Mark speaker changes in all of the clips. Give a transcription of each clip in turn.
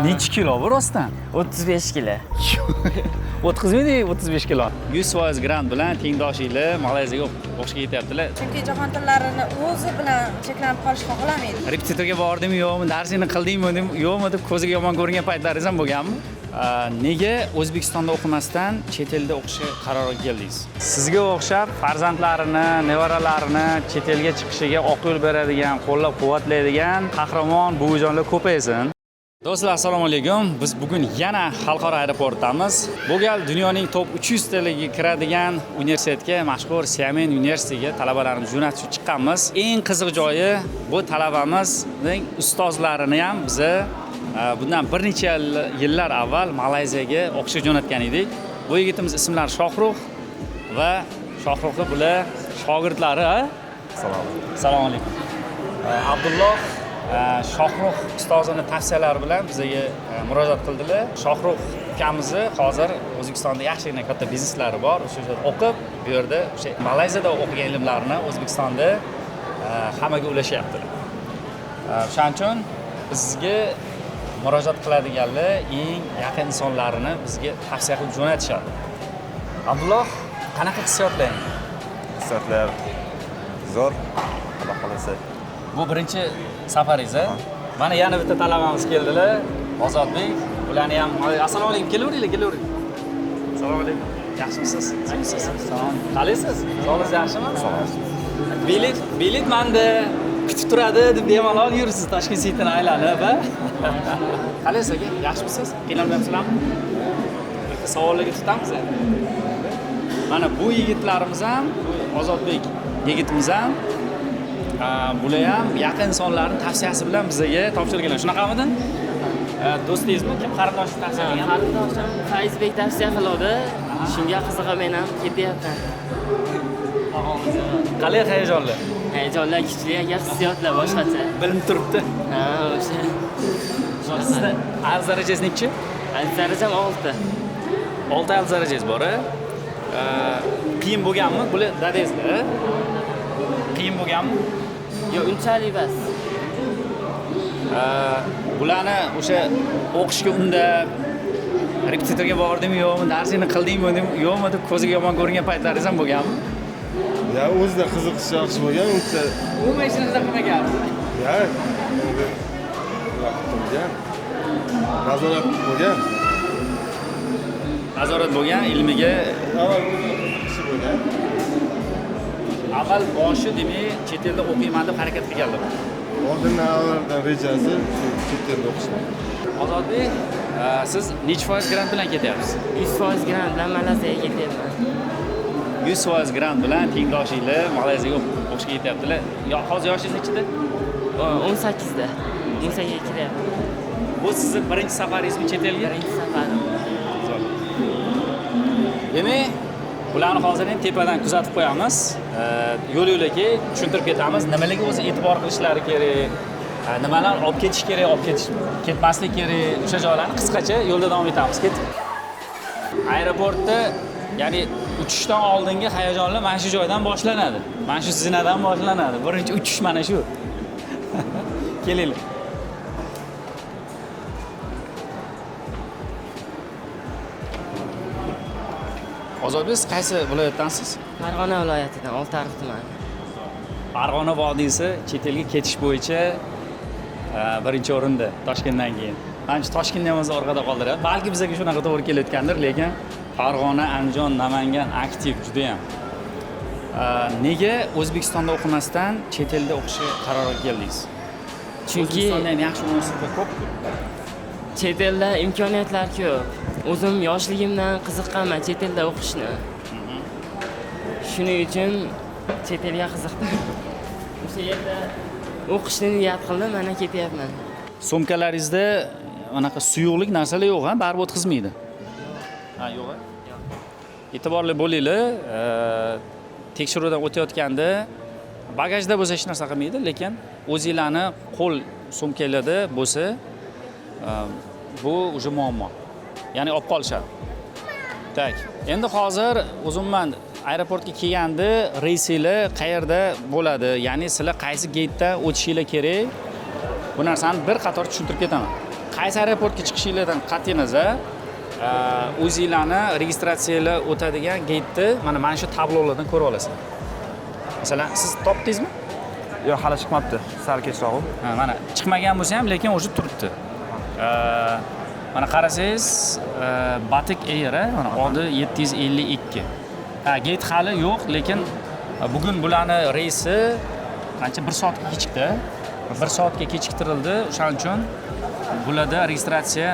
Speaker 1: necha kilo bu rostdan?
Speaker 2: 35 kilo.
Speaker 1: O'tkazmaydi 35 kilo. 100% grant bilan tengdoshinglar Malayziyaga o'qishga ketyaptilar.
Speaker 3: Chunki jahon tillarini o'zi bilan cheklanib qolishni xohlamaydi.
Speaker 1: Repetitorga bordimmi yo'qmi, darsingni qildingmi yo'qmi deb ko'ziga yomon ko'rgan paytlaringiz ham bo'lganmi? Nega O'zbekistonda o'qimasdan chet elda o'qishga qarorga keldingiz? Sizga o'xshab farzandlarini, nevaralarini chet elga chiqishiga oq yo'l beradigan, qo'llab-quvvatlaydigan qahramon buvijonlar ko'paysin. Do'stlar, assalomu alaykum. Biz bugun yana xalqaro aeroportdamiz. Bu gal dunyoning top 300 taliga kiradigan universitetga, mashhur Xiamen universitetiga talabalarimizni jo'natib chiqqanmiz. Eng qiziq joyi bu talabamizning ustozlarini ham biza bundan bir necha yillar avval Malayziyaga o'qishga jo'natgan edik. Bu yigitimiz ismlari Shohruh va Shohruhning bular shogirdlari. Assalomu alaykum. Abdulloh Shohruh ustozini tavsiyalari bilan bizga murojaat qildilar. Shohruh ukamizni hozir O'zbekistonda yaxshigina katta bizneslari bor. O'sha yerda o'qib, bu yerda o'sha Malayziyada o'qigan ilmlarini O'zbekistonda hammaga ulashyaptilar. Shuning uchun bizga murojaat qiladiganlar eng yaqin insonlarini bizga tavsiya qilib jo'natishadi. Abdulloh, qanaqa hissiyotlar?
Speaker 4: Hissiyotlar zo'r, Alloh xolasa.
Speaker 1: Bu birinchi safaringiz, a? Mana yana bitta talabamiz keldilar. Ozodbek, ularni ham assalomu alaykum, kelavering. Assalomu alaykum. Yaxshimisiz? Salom. Qalaysiz? Sog'ligingiz yaxshimi? Bilet menda kutib turadi deb bemalol yursiz Toshkent City'ni aylanib, a? Qalaysiz aka? Yaxshimisiz? Qiynalmayapsizlarmi? Bitta savollarga tutamiz. Mana bu yigitlarimiz ham, Ozodbek yigitimiz ham bular ham yaqin insonlarning tavsiyasi bilan bizga topshirganlar. Shunaqamidi? Do'stingizmi? Kim qarindoshingiz tavsiya qilgan?
Speaker 2: Qarindoshim Faizbek tavsiya qildi. Shunga qiziqib men ham ketyapman.
Speaker 1: Qalay hayajonlar?
Speaker 2: Hayajonlar kuchli, aka, hissiyotlar boshqacha.
Speaker 1: Bilinib turibdi.
Speaker 2: Ha, o'sha.
Speaker 1: Sizda arz darajangiz nechi?
Speaker 2: Arz darajam 6.
Speaker 1: 6 arz darajangiz bor, a? Qiyin bo'lganmi? Bular dadangizlar, a? Qiyin bo'lganmi?
Speaker 2: Yo'q, unchalik emas.
Speaker 1: Bularni o'sha o'qishga undab, repetitorga bordimmi yo'qmi, darsingni qildingmi yo'qmi deb ko'ziga yomon ko'rgan paytlaringiz ham bo'lganmi?
Speaker 4: Ya o'zida qiziqish yaxshi bo'lgan, uncha
Speaker 1: Umuman ishingizda qilmagansiz.
Speaker 4: ya nazorat bo'lgan.
Speaker 1: Nazorat bo'lgan, ilmiga
Speaker 4: Avval ishi bo'lgan.
Speaker 1: avval boshi demak chet elda o'qiyman deb harakat qilganlar.
Speaker 4: Avvaldan rejasi chet elda o'qishlar.
Speaker 1: Ozodbek, siz necha foiz grant bilan ketyapsiz?
Speaker 2: 100% grant bilan Malayziyaga ketyapman.
Speaker 1: 100% grant bilan tengdoshinglar Malayziyaga o'qishga ketyaptilar. Hozir yoshingiz nechida?
Speaker 2: 18da. 18ga kiryapman.
Speaker 1: Bu sizning birinchi safaringizmi chet elga?
Speaker 2: Birinchi safarim.
Speaker 1: Demak, bularni hozir ham tepadan kuzatib qo'yamiz. Yo'l-yo'lakay tushuntirib ketamiz. Nimalarga o'zi e'tibor qilishlari kerak, nimalar olib ketish kerak, ketmaslik kerak. O'sha joylarni qisqacha yo'lda davom etamiz. Aeroportda, ya'ni uchishdan oldingi hayajonlar mana shu joydan boshlanadi. Mana shu zinadan boshlanadi. Birinchi uchish mana shu. Kelinglar. Ozodbek, siz qaysi viloyatdansiz?
Speaker 2: Farg'ona viloyatidan, Oltiariq tumani.
Speaker 1: Farg'ona vodiysi chet elga ketish bo'yicha birinchi o'rinda Toshkentdan keyin. Menimcha Toshkentni ham o'zi orqada qoldiryapti. Balki bizga shunaqa to'g'ri kelayotgandir, lekin Farg'ona, Andijon, Namangan aktiv juda ham. Nega O'zbekistonda o'qimasdan chet elda o'qishga qarorga keldingiz?
Speaker 2: Chunki
Speaker 1: O'zbekistonda ham yaxshi munosabat ko'p-ku.
Speaker 2: chet elda imkoniyatlar ko'p. O'zim yoshligimdan qiziqqanman chet elda o'qishni. Shuning uchun chet elga qiziqdim. O'sha yerda o'qishni niyat qildim, mana ketyapman.
Speaker 1: Sumkalaringizda anaqa suyuqlik narsalar yo'q-a, baribir o'tkazmaydi. Ha, yo'q-a? E'tiborli bo'linglar. Tekshiruvdan o'tayotganda bagajda bo'lsa hech narsa qilmaydi, lekin o'zingizlarni qo'l sumkalarda bo'lsa bu уже muammo. Ya'ni olib qolishadi. Tak. Endi hozir o'zimman aeroportga kelganda reysinglar qayerda bo'ladi? Ya'ni sizlar qaysi gate'dan o'tishinglar kerak? Bu narsani bir qator tushuntirib ketaman. qaysi aeroportga chiqishinglardan qat'iy nazar o'zinglarni registratsiyalar o'tadigan geytni mana shu tablolardan ko'rib olasan. Masalan, siz topdingizmi?
Speaker 5: Yo'q, hali chiqmabdi. Sal kechroq.
Speaker 1: Ha, mana chiqmagan bo'lsa ham, lekin o'sha turibdi. Mana qarasangiz, Batik Air, mana odi 752. Ha, geyt hali yo'q, lekin bugun bularni reysi qancha 1 soatga kechikdi. 1 soatga kechiktirildi. O'shaning uchun bularda registratsiya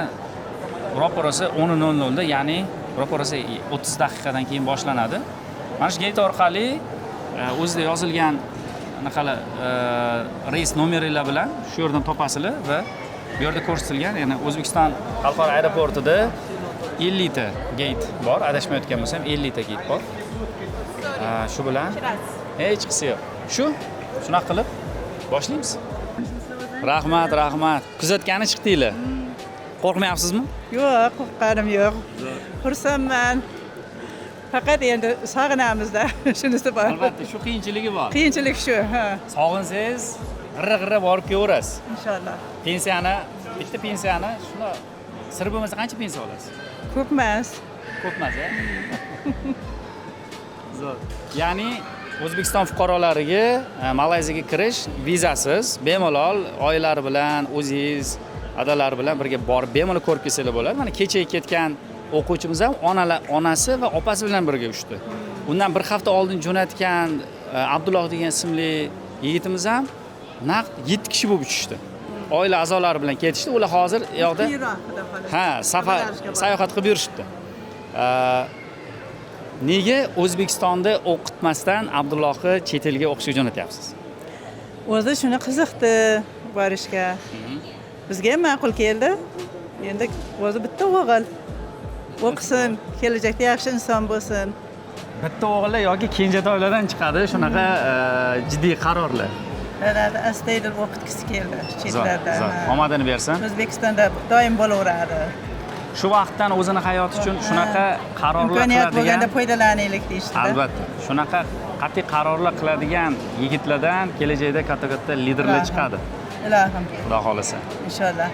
Speaker 1: ro'parasi 10:00 da, ya'ni ro'parasi 30 daqiqadan keyin boshlanadi. Mana shu geyt orqali o'zida yozilgan anaqalar reys nomeringlar bilan shu yerdan topasizlar va bu yerda ko'rsatilgan, ya'ni O'zbekiston xalqaro aeroportida 50 ta geyt bor, adashmayotgan bo'lsam 50 ta geyt bor. Shu bilan hech qisi yo'q. Shunaqa qilib boshlaymiz. Rahmat. Kuzatgani chiqdinglar. Qo'rqmayapsizmi?
Speaker 6: Yo'q, qo'rqqanim yo'q. Xursandman. Faqat endi sog'inamizda. Shunisi bor.
Speaker 1: Albatta, shu qiyinchiligi bor.
Speaker 6: Qiyinchilik shu, ha.
Speaker 1: Sog'insangiz, g'ira borib kelaverasiz.
Speaker 6: Inshaalloh.
Speaker 1: Bitta pensiyani shuna sir bo'lmasa qancha pensiya olasiz?
Speaker 6: Ko'p emas.
Speaker 1: Ko'p emas, a? Zo'r. Ya'ni O'zbekiston fuqarolariga Malayziyaga kirish vizasiz, bemalol oilalari bilan, o'zingiz, adalar bilan birga borib bemalol ko'rib kelsanglar bo'ladi. Mana kecha ketgan o'quvchimiz ham onasi va opasi bilan birga uchdi. Undan bir hafta oldin jo'natgan Abdulloh degan ismli yigitimiz ham naqd 7 kishi bo'lib uchishdi. Oila a'zolari bilan ketishdi. Ular hozir u yoqda sayohat qilib yurishibdi. Nega O'zbekistonda o'qitmasdan Abdullohni chet elga o'qishga jo'natyapsiz?
Speaker 6: O'zi shuni qiziqdi borishga. Bizga ham ma'qul keldi. Endi o'zi bitta o'g'il o'qisin, kelajakda yaxshi inson bo'lsin.
Speaker 1: Bitta o'g'illar yoki kenjatoylardan chiqadi shunaqa jiddiy qarorlar.
Speaker 6: Astoydil o'qitgisi keldi chetlarda.
Speaker 1: Omadini bersin.
Speaker 6: O'zbekistonda doim bo'laveradi.
Speaker 1: Shu vaqtdan o'zini hayoti uchun shunaqa qarorlar
Speaker 6: imkoniyat
Speaker 1: qiladigan,
Speaker 6: bo'lganda foydalanaylik deyishdi.
Speaker 1: Albatta. Shunaqa qat'iy qarorlar qiladigan yigitlardan kelajakda katta liderlar chiqadi.
Speaker 6: Ilohim.
Speaker 1: Xudo xolasa.
Speaker 6: Inshaalloh.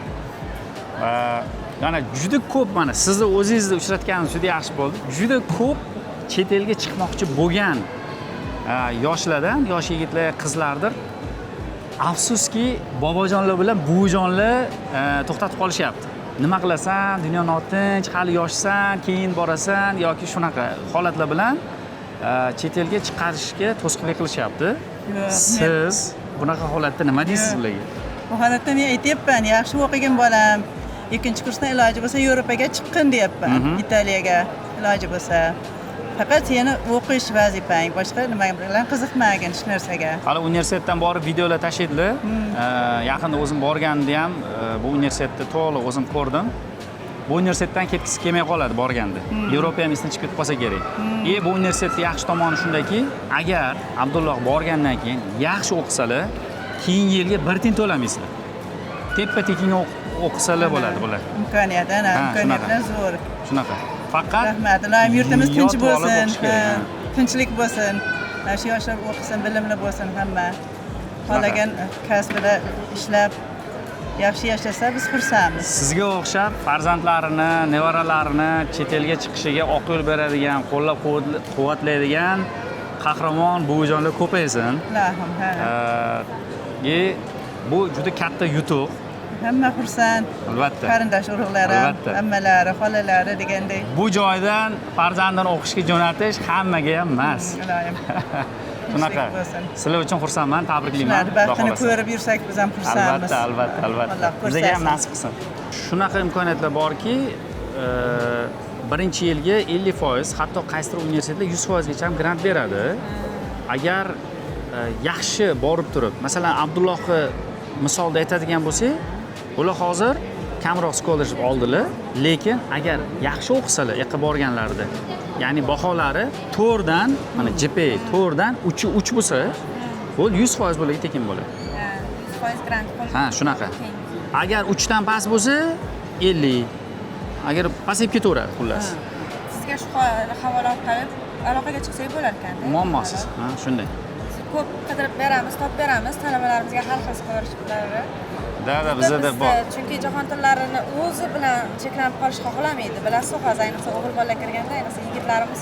Speaker 1: Yana juda ko'p, mana sizni o'zingizni uchratganingiz juda yaxshi bo'ldi. Juda ko'p chet elga chiqmoqchi bo'lgan yoshlardan, yosh yigitlar, qizlardir. Afsuski, bobojonlar bilan buvijonlar to'xtatib qolishyapti. Nima qilasan? Dunyo notinch, hali yoshsan, keyin borasan yoki shunaqa holatlar bilan chet elga chiqarishga to'sqinlik qilishyapti. Siz bunaqa holatda nima deysiz ularga?
Speaker 6: Bu holatda men aytyapman, yaxshi o'qigan bolam, 2-kursdan iloji bo'lsa Yevropaga chiqqin deyapman, Italiyaga iloji bo'lsa. Faqat seni o'qish vazifang, boshqa nima bilan qiziqmagin hech narsaga.
Speaker 1: Hali universitetdan borib videolar tashlaydilar. Yaqinda o'zim borganimda ham bu universitetni to'liq o'zim ko'rdim. Bu universitetdan ketgisi kelmay qoladi borganda. Yevropa ham esdan chiqib ketib qolsa kerak. Bu universitetning yaxshi tomoni shundaki, agar Abdulloh borgandan keyin yaxshi o'qisalar, keyingi yilga bir tiyin to'lamaysizlar. Teppa-tekinga o'qisalar bo'ladi bular.
Speaker 6: Imkoniyatlar zo'r.
Speaker 1: Shunaqa. Faqat
Speaker 6: rahmat. Ilohim yurtimiz tinch bo'lsin, tinchlik bo'lsin. Shu yoshlar o'qisin, bilimli bo'lsin hamma. Xohlagan kasbida ishlab yaxshi yashasa biz xursandmiz.
Speaker 1: Sizga o'xshab farzandlarini, nevaralarini chet elga chiqishiga oq yo'l beradigan, qo'llab-quvvatlaydigan qahramon buvijonlar ko'paysin.
Speaker 6: Ilohim,
Speaker 1: bu juda katta yutuq.
Speaker 6: Hamma xursand.
Speaker 1: Albatta.
Speaker 6: Qarindosh urug'larim, hammalari, xolalari degandek.
Speaker 1: Bu joydan farzandini o'qishga jo'natish hammaga ham emas.
Speaker 6: Ilohim.
Speaker 1: Shunaqa. Sizlar uchun xursandman, tabriklayman.
Speaker 6: Baxtini ko'rib yursak biz ham xursandmiz.
Speaker 1: Albatta. Bizga ham nasib qilsin. Shunaqa imkoniyatlar borki, birinchi yilga 50%, hatto qaysidir universitetlar 100% gacha ham grant beradi. Agar yaxshi borib turib, masalan, Abdullohni misolda aytadigan bo'lsak, ular hozir kamroq scholarship oldilar, lekin agar yaxshi o'qisalar, yoqqa borganlarida, ya'ni baholari 4 dan, mana GPA 4 dan 3 bo'lsa, bu 100% bo'ladi, tekin bo'ladi.
Speaker 3: 100% grant qo'shib.
Speaker 1: Ha, shunaqa. Agar 3 dan past bo'lsa, 50. Agar pasayib ketaveradi, xullas.
Speaker 3: Sizga shu havola orqali aloqaga chiqsak bo'lar ekan-da.
Speaker 1: Muammosiz. Ha, shunday.
Speaker 3: Ko'p qidirib beramiz, topib beramiz talabalarimizga har xil scholarshiplarni.
Speaker 1: Da bizada bor.
Speaker 3: Chunki jahon tillarini o'zi bilan cheklanib qolishni xohlamaydi. Bilasiz, hozir ayniqsa o'g'il bola kirganda, ayniqsa yigitlarimiz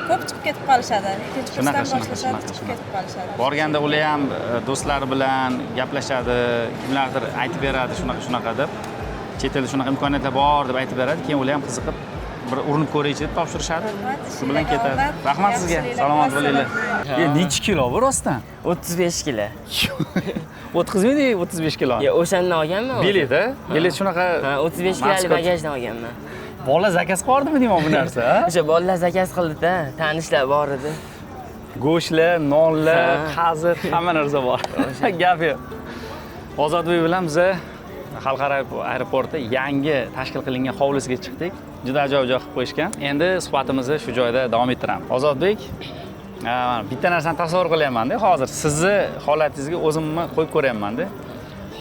Speaker 3: ko'p chiqib ketib qolishadi. Ikkinchi kursdan boshlashadi, chiqib ketib qolishadi.
Speaker 1: Borganda ular ham do'stlari bilan gaplashadi, kimlardir aytib beradi shunaqa deb. Chet elda shunaqa imkoniyatlar bor deb aytib beradi, keyin ular ham qiziqib bir urinib ko'raychi deb topshirishadi. Shu bilan ketadi. Rahmat sizga. Salomat bo'linglar. Necha kilo bu rostdan?
Speaker 2: 35 kilo.
Speaker 1: O'tkazmaydi 35 kilo.
Speaker 2: O'shandan olganman.
Speaker 1: Bilet-a? Bilet shunaqa.
Speaker 2: Ha, 35 kilolik bagajdan olganman.
Speaker 1: Bola zakaz qildimi deyman bu narsa?
Speaker 2: O'sha bolalar zakaz qildi-da, tanishlar bor edi.
Speaker 1: Go'shtlar, nonlar, qazir, hamma narsa bor. Gap yo'q. Ozodbek bilan biz xalqaro aeroportda yangi tashkil qilingan hovlisiga chiqdik. Juda ajoyib joy qilib qo'yishgan. Endi suhbatimizni shu joyda davom ettiramiz. Ozodbek, bitta narsani tasavvur qilyapman-da, hozir sizni holatingizga o'zimni qo'yib ko'ryapman-da.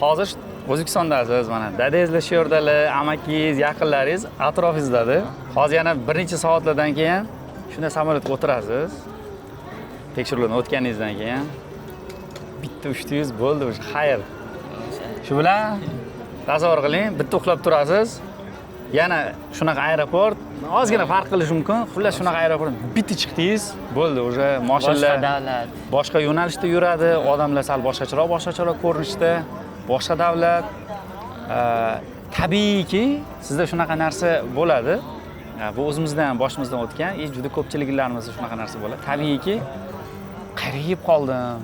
Speaker 1: Hozir O'zbekistondasiz, mana dadangizlar shu yerdalar, amakingiz, yaqinlaringiz atrofingizda. Hozir yana bir necha soatlardan keyin shunday samolyotga o'tirasiz. Tekshiruvdan o'tganingizdan keyin bitta 300 bo'ldi, o'sha xayr. Shu bilan tasavvur qiling, bitta uxlab turasiz. Yana shunaqa aeroport, ozgina farq qilishi mumkin. Xullas shunaqa aeroport bitta chiqdingiz, bo'ldi, o'sha mashinalar
Speaker 2: Boshqa davlat.
Speaker 1: boshqa yo'nalishda yuradi, odamlar sal boshqacharoq ko'rinishda, boshqa davlat. Tabiiyki, sizda shunaqa narsa bo'ladi. Bu o'zimizdan, boshimizdan o'tgan, juda ko'pchiliklarimizda shunaqa narsa bo'ladi. Tabiiyki, qayerga yeb qoldim,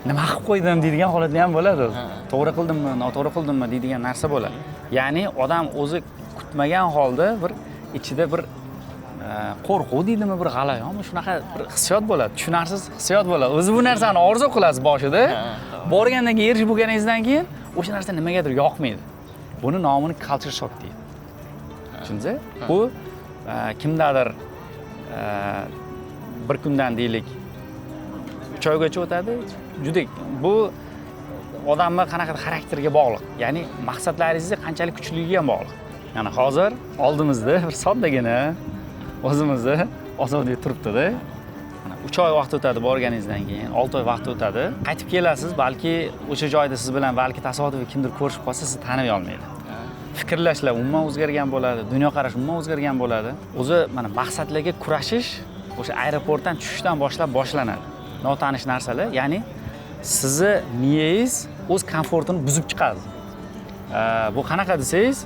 Speaker 1: nima qilib qo'ydim deydigan holatlar ham bo'ladi. To'g'ri qildimmi, noto'g'ri qildimmi deydigan narsa bo'ladi. Ya'ni odam o'zi kutmagan holda bir ichida bir qo'rquv deydimi, bir g'alayon, shunaqa bir hissiyot bo'ladi, tushunarsiz hissiyot bo'ladi. O'zi bu narsani orzu qilasiz boshida, borgandan keyin erishib bo'lganingizdan keyin o'sha narsa nimagadir yoqmaydi. Buni nomini culture shock deydi. Tushundingiz? Bu kimdadir bir kundan deylik choygacha o'tadi. Juda bu odamning qanaqa xarakteriga bog'liq. Ya'ni maqsadlaringizni qanchalik kuchligiga ham bog'liq. Ya'ni hozir oldimizda bir soddagina o'zimizni Ozodbek turibdi-da. Mana 3 oy vaqt o'tadi borganingizdan keyin, 6 oy vaqt o'tadi. Qaytib kelasiz, balki o'sha joyda siz bilan balki tasodifiy kimdir ko'rishib qolsa, sizni tanib olmaydi. Fikrlashlar umuman o'zgargan bo'ladi, dunyoqarash umuman o'zgargan bo'ladi. O'zi mana maqsadlarga kurashish o'sha aeroportdan tushishdan boshlab boshlanadi. Notanish narsalar, ya'ni sizni miyangiz o'z komfortini buzib chiqadi. Bu qanaqa desangiz,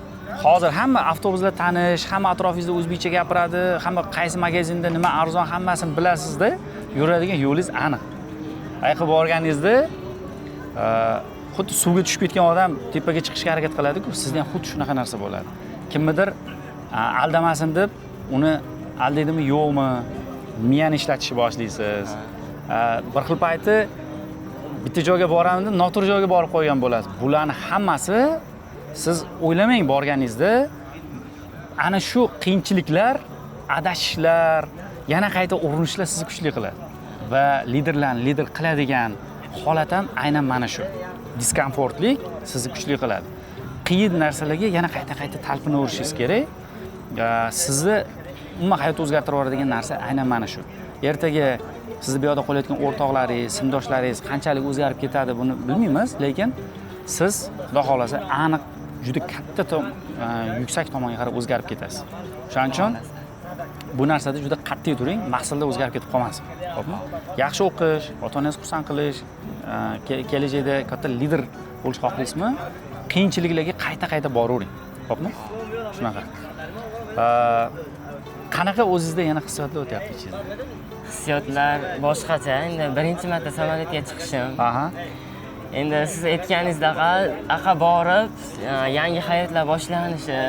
Speaker 1: hozir hamma avtobuslar tanish, hamma atrofingizda o'zbekcha gapiradi, hamma qaysi magazinda nima arzon hammasini bilasizda, yuradigan yo'lingiz aniq. Qayerga borganingizda xuddi suvga tushib ketgan odam tepaga chiqishga harakat qiladi-ku, sizda ham xuddi shunaqa narsa bo'ladi. Kimnidir aldamasin deb uni aldaydimi, yo'qmi, miyani ishlatishni boshlaysiz. Bir xil payti bitta joyga boraman deb noto'g'ri joyga borib qo'ygan bo'lasiz. Bularni hammasi siz o'ylamang borganingizda ana shu qiyinchiliklar, adashishlar, yana qayta urinishlar sizni kuchli qiladi. Va lider qiladigan holat ham aynan mana shu. Diskomfortlik sizni kuchli qiladi. Qiyin narsalarga yana qayta talpinaverishingiz kerak. Sizni umuman hayot o'zgartirib yuboradigan narsa aynan mana shu. Ertaga sizni bu yerda qolayotgan o'rtoqlaringiz, sinfdoshlaringiz qanchalik o'zgarib ketadi buni bilmaymiz, lekin siz xudo xolasa aniq juda katta yuksak tomonga qarab o'zgarib ketasiz. Shuning uchun bu narsada juda qat'iy turing, maqsadlar o'zgarib ketib qolmasin. Xo'pmi? Yaxshi o'qish, ota-onangizni xursand qilish, kelajakda katta lider bo'lish xohlaysizmi? Qiyinchiliklarga qayta boravering. Xo'pmi? Shunaqa. Qanaqa o'zingizda yana hissiyotlar o'tyapti ichingizda?
Speaker 2: Hissiyotlar boshqacha. Endi birinchi marta samolyotga chiqishim.
Speaker 1: Aha.
Speaker 2: Endi siz aytganingizdek borib, yangi hayotlar boshlanishi.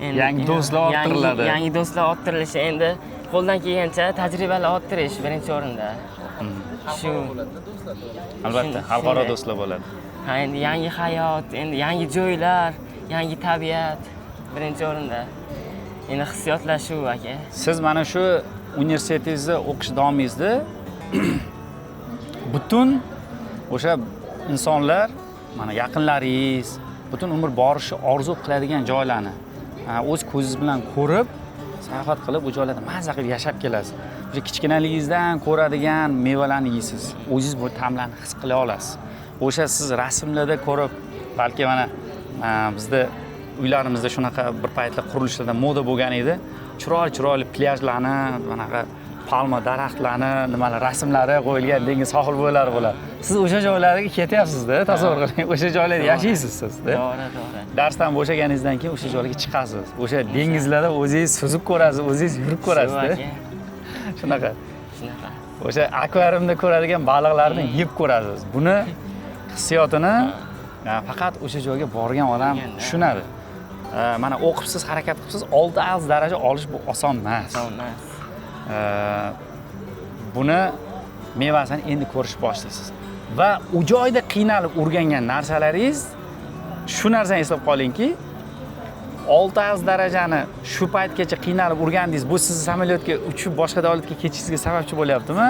Speaker 2: Endi
Speaker 1: Yangi do'stlar orttiriladi.
Speaker 2: Yangi do'stlar orttirilishi, endi qo'ldan kelgancha tajribalar orttirish birinchi o'rinda. Shu
Speaker 1: Albatta, xalqaro do'stlar bo'ladi.
Speaker 2: Ha, endi yangi hayot, endi yangi joylar, yangi tabiat birinchi o'rinda. Endi hissiyotlar shu aka.
Speaker 1: Siz mana shu universitetingizda o'qish davomingizda butun o'sha insonlar, mana yaqinlaringiz, butun umr borishni orzu qiladigan joylarni o'z ko'zingiz bilan ko'rib, sayohat qilib, u joylarda mazza qilib yashab kelasiz. O'sha kichkinaligingizdan ko'radigan mevalarni yeysiz. O'zingiz bu ta'mlarni his qila olasiz. O'sha siz rasmlarda ko'rib balki mana bizda uylarimizda shunaqa bir paytlar qurilishlarda moda bo'lgan edi. Chiroyli plyajlarni, manaqa palma daraxtlarni, nimalar rasmlari qo'yilgan dengiz sohil bo'ylari bo'ladi. Siz o'sha joylarga ketyapsiz-da, tasavvur qiling. O'sha joylarda yashaysiz siz-da.
Speaker 2: To'g'ri.
Speaker 1: Darsdan bo'shaganingizdan keyin o'sha joyga chiqasiz. O'sha dengizlarda o'zingiz suzib ko'rasiz, o'zingiz yurib ko'rasiz-da. Shunaqa. O'sha akvariumda ko'radigan baliqlarni yeb ko'rasiz. Buni hissiyotini faqat o'sha joyga borgan odam tushunadi. Mana o'qibsiz, harakat qilibsiz, 6 daraja olish bu oson emas. Buni mevasini endi ko'rish boshlaysiz. Va u joyda qiynalib o'rgangan narsalaringiz shu narsani eslab qolingki, 6 darajani shu paytgacha qiynalib o'rgandingiz, bu sizni samolyotga uchib boshqa davlatga ketishingizga sababchi bo'lyaptimi?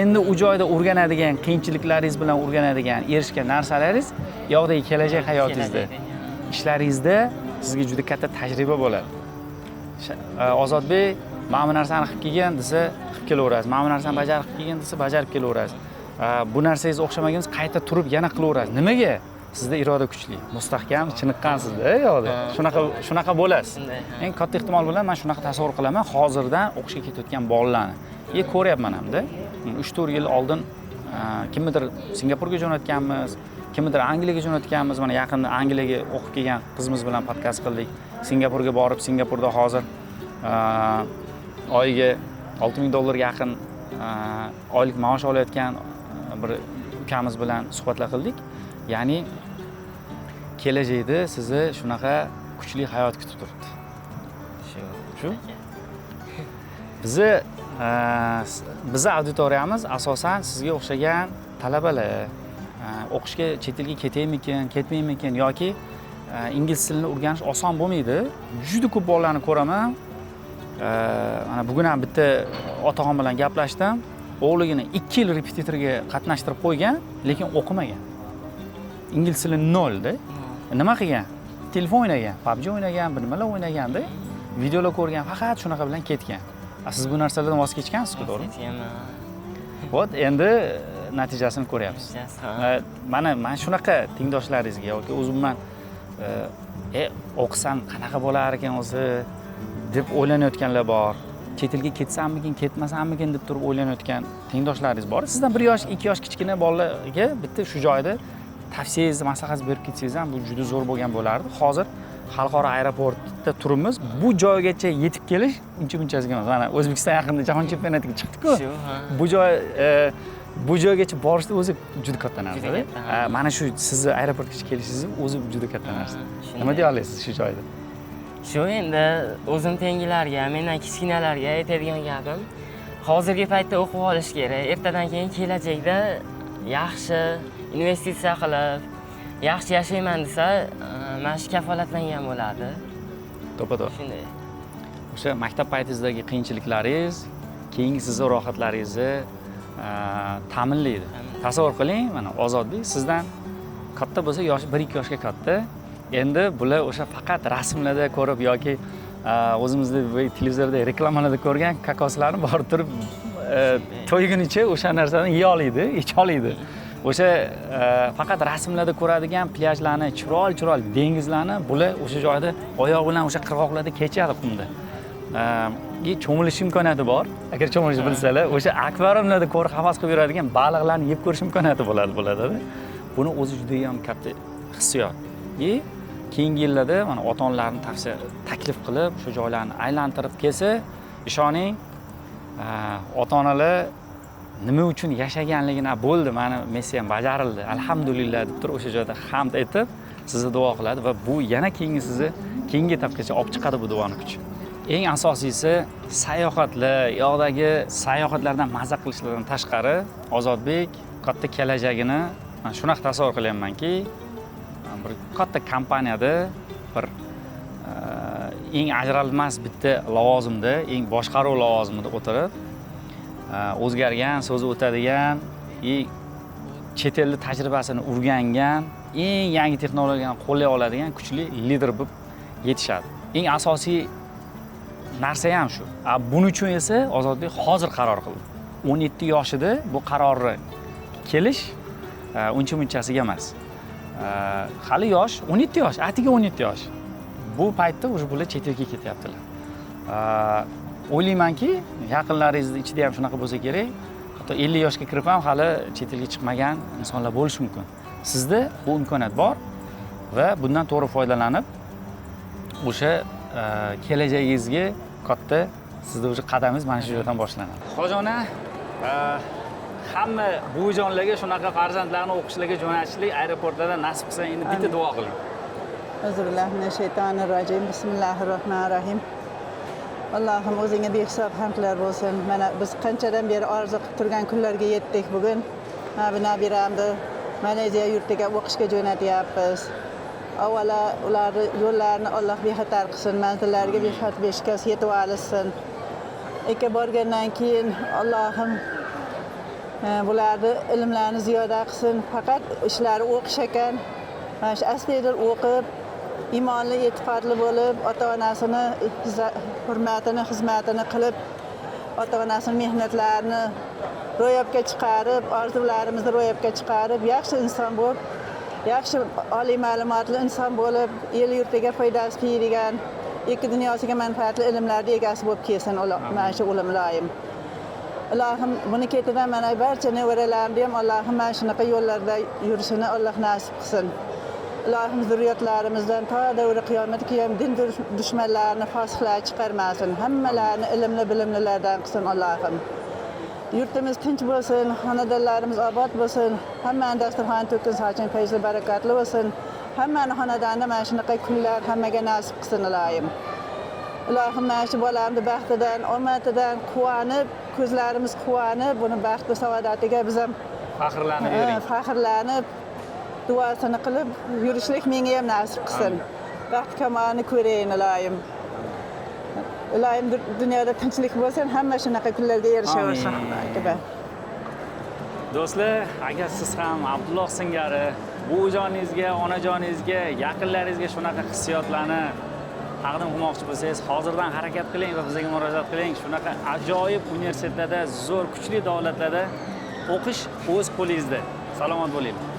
Speaker 1: Endi u joyda o'rganadigan qiyinchiliklaringiz bilan o'rganadigan, erishgan narsalaringiz yoqdagi kelajak hayotingizda, ishlaringizda sizga juda katta tajriba bo'ladi. Ozodbek mana bu narsani qilib kelgan desa, qilib kelaverasiz. Mana bu narsani bajarib kelgan desa, bajarib kelaverasiz. Bu narsangiz o'xshamagansiz, qayta turib yana qilaverasiz. Nimaga? Sizda iroda kuchli, mustahkam, chiniqqansizda yo'qda. Shunaqa bo'lasiz. Eng katta ehtimol bilan men shunaqa tasavvur qilaman, hozirdan o'qishga ketayotgan bolalarni. Ko'ryapman hamda. 3-4 yil oldin kimnidir Singapurga jo'natganmiz, kimnidir Angliyaga jo'natganmiz. Mana yaqinda Angliyaga o'qib kelgan qizimiz bilan podkast qildik. Singapurga borib, Singapurda hozir oyiga $6,000 yaqin oylik maosh olayotgan bir ukamiz bilan suhbatlar qildik. Ya'ni kelajakda sizni shunaqa kuchli hayot kutib turibdi. Shu? Bizi auditoriyamiz asosan sizga o'xshagan talabalar, o'qishga chet elga ketaymikin, ketmaymikin yoki ingliz tilini o'rganish oson bo'lmaydi. Juda ko'p bolalarni ko'raman. Mana bugun ham bitta otaxon bilan gaplashdim. O'g'ligini 2 yil repetitorga qatnashtirib qo'ygan, lekin o'qimagan. Ingliz tili 0 da. Nima qilgan? Telefon o'ynagan, PUBG o'ynagan, bir nimalar o'ynaganda, videolar ko'rgan, faqat shunaqa bilan ketgan. Siz bu narsalardan voz kechgansiz-ku, to'g'rimi? Vot, endi natijasini ko'ryapsiz. Mana shunaqa tengdoshlaringizga yoki o'zimman o'qisam qanaqa bo'lar ekan o'zi deb o'ylanayotganlar bor. Chet elga ketsammikin, ketmasammikin deb turib o'ylanayotgan tengdoshlaringiz bor. Sizdan 1 yosh, 2 yosh kichkina bolalarga bitta shu joyda tavsiyangizni, maslahatingizni berib ketsangiz ham bu juda zo'r bo'lgan bo'lardi. Hozir xalqaro aeroportda turibmiz. Bu joygacha yetib kelish uncha-bunchasiga emas. Mana O'zbekiston yaqinda jahon chempionatiga chiqdi-ku. Bu joygacha borishni o'zi juda katta narsa. Mana shu sizni aeroportgacha kelishingiz o'zi juda katta narsa. Nima deya olasiz shu joyda?
Speaker 2: Shu endi o'zim tengilarga, mendan kichkinalarga aytadigan gapim, hozirgi paytda o'qib olish kerak. Ertadan keyin kelajakda yaxshi investitsiya qilib, yaxshi yashayman desa, mana shu kafolatlangan bo'ladi.
Speaker 1: To'g'ri.
Speaker 2: Shunday.
Speaker 1: O'sha maktab paytingizdagi qiyinchiliklaringiz keyingi sizni rohatlaringizni ta'minlaydi. Tasavvur qiling, mana Ozodbek sizdan katta bo'lsa, yoshi 1-2 yoshga katta. Endi bular o'sha faqat rasmlarda ko'rib yoki o'zimizda televizorda reklamalarda ko'rgan kokoslarni borib turib to'ygunicha o'sha narsani yeya oladi, icha oladi. O'sha faqat rasmlarda ko'radigan plyajlarni, chiroyli dengizlarni bular o'sha joyda oyoq bilan o'sha qirg'oqlarda kechadi qumda. Cho'milish imkoniyati bor. Agar cho'milishni bilsalar, o'sha akvariumlarda ko'rib havas qilib yuradigan baliqlarni yeb ko'rish imkoniyati bo'ladi. Buni o'zi juda ham katta hissiyot. Keyingi yillarda mana ota-onalarni taklif qilib, shu joylarni aylantirib kelsa, ishoning, ota-onalar nima uchun yashaganligini bo'ldi, mana missiyam bajarildi, alhamdulillah deb turib o'sha joyda hamd aytib, sizni duo qiladi va bu yana keyingi etapgacha olib chiqadi bu duoni kuchi. Eng asosiysi sayohatlar, yoqdagi sayohatlardan mazza qilishlardan tashqari Ozodbek katta kelajagini men shunaqa tasavvur qilyapmanki, bir katta kompaniyada bir eng ajralmas bitta lavozimda, eng boshqaruv lavozimida o'tirib, o'zgargan, so'zi o'tadigan, chet el tajribasini o'rgangan, eng yangi texnologiyani qo'llay oladigan kuchli lider bo'lib yetishadi. Eng asosiy narsa ham shu. Buning uchun esa Ozodbek hozir qaror qildi. 17 yoshida bu qarorni kelish uncha-munchasiga emas. hali yosh, 17 yosh, atiga 17 yosh. Bu paytda уже bular chet elga ketyaptilar. O'ylaymanki, yaqinlaringizni ichida ham shunaqa bo'lsa kerak. Hatto 50 yoshga kirib ham hali chet elga chiqmagan insonlar bo'lishi mumkin. Sizda bu imkoniyat bor va bundan to'g'ri foydalanib o'sha kelajagingizga katta sizda o'sha qadamingiz mana shu yerdan boshlanadi. Hojona, hamma buvijonlarga shunaqa farzandlarni o'qishlarga jo'natishlik aeroportlarda nasib qilsa endi bitta duo qiling.
Speaker 6: Bismillahirrahmanirrahim. Bismillahirrahmanirrahim. Allohim o'zingga behisob hamdlar bo'lsin. Mana biz qanchadan beri orzu qilib turgan kunlarga yetdik bugun. Bu nabiramni Malayziya yurtiga o'qishga jo'natyapmiz. Avvalo ularni yo'llarini Alloh bexatar qilsin, manzillariga beshikasi yetib olsin. Eka borgandan keyin Allohim bularni ilmlarini ziyoda qilsin. Faqat ishlari o'qish ekan. Mana shu astoydil o'qib, iymonli, e'tiqodli bo'lib, ota-onasini hurmatini, xizmatini qilib, ota-onasini mehnatlarini ro'yobga chiqarib, orzularimizni ro'yobga chiqarib, yaxshi inson bo'lib, yaxshi oliy ma'lumotli inson bo'lib, el yurtiga foydasi tegadigan, ikki dunyosiga manfaatli ilmlarning egasi bo'lib kelsin, mana shu o'lim loyim. Allohim buni ketidan mana barcha nevaralarimni ham Allohim mana shunaqa yo'llarda yurishini Alloh nasib qilsin. Allohim zurriyotlarimizdan to davri qiyomatga ham din dushmanlarini, fosiqlarni chiqarmasin. Hammalarini ilmli, bilimlilardan qilsin Allohim. Yurtimiz tinch bo'lsin, xonadonlarimiz obod bo'lsin, hammani dasturxon to'kin sochin fayzli barakatli bo'lsin. Hammani xonadonida mana shunaqa kunlar hammaga nasib qilsin Ilohim. Ilohim mana shu bolamni baxtidan, omadidan quvonib, ko'zlarimiz quvonib, buni baxtli saodatiga biz ham
Speaker 1: Faxrlanib yuring.
Speaker 6: Faxrlanib duosini qilib yurishlik menga ham nasib qilsin. Baxt kamolini ko'rayin Ilohim. Ilohim dunyoda tinchlik bo'lsin, hamma shunaqa kunlarga erishaversin.
Speaker 1: Do'stlar, agar siz ham Abdulloh singari buvijoningizga, onajoningizga, yaqinlaringizga shunaqa hissiyotlarni taqdim qilmoqchi bo'lsangiz, hozirdan harakat qiling va bizga murojaat qiling. Shunaqa ajoyib universitetlarda, zo'r, kuchli davlatlarda o'qish o'z qo'lingizda. Salomat bo'ling.